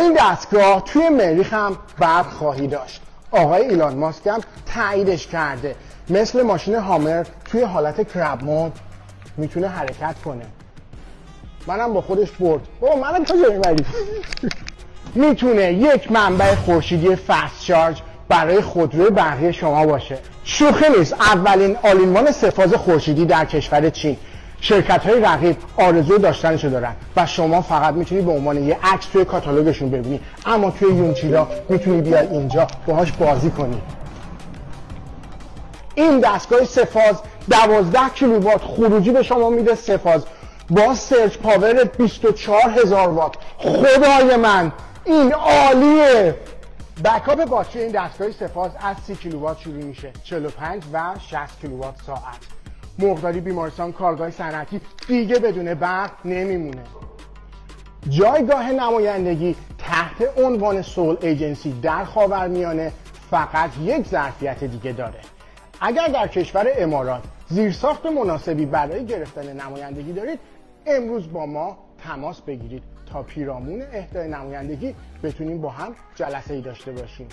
این دستگاه توی مریخ هم برق خواهی داشت. آقای ایلان ماسک هم تاییدش کرده. مثل ماشین هامر توی حالت کرب مود میتونه حرکت کنه. منم با خودش برد. بابا منم کجا میبری؟ میتونه یک منبع خورشیدی فست شارژ برای خودروی برقی شما باشه. شوخی نیست، اولین آلینوان سه‌فاز خورشیدی در کشور چین. شرکت‌های رقیب آرزو داشتنشو دارن و شما فقط میتونی به عنوان یه عکس توی کاتالوگشون ببینی، اما توی یونچیلا میتونی بیای اینجا باهاش بازی کنی. این دستگاه سه‌فاز 12 کیلووات خروجی به شما میده. سه‌فاز با سرج پاور 24000 وات. خدای من این عالیه. بکاپ باتری این دستگاه سه‌فاز از 30 کیلووات شروع میشه، 45 و 60 کیلووات ساعت. مرغداری، بیمارستان، کارگاه صنعتی دیگه بدون برق نمیمونه. جایگاه نمایندگی تحت عنوان سول ایجنسی در خاورمیانه فقط یک ظرفیت دیگه داره. اگر در کشور امارات زیرساخت مناسبی برای گرفتن نمایندگی دارید، امروز با ما تماس بگیرید تا پیرامون اهدای نمایندگی بتونیم با هم جلسه‌ای داشته باشیم.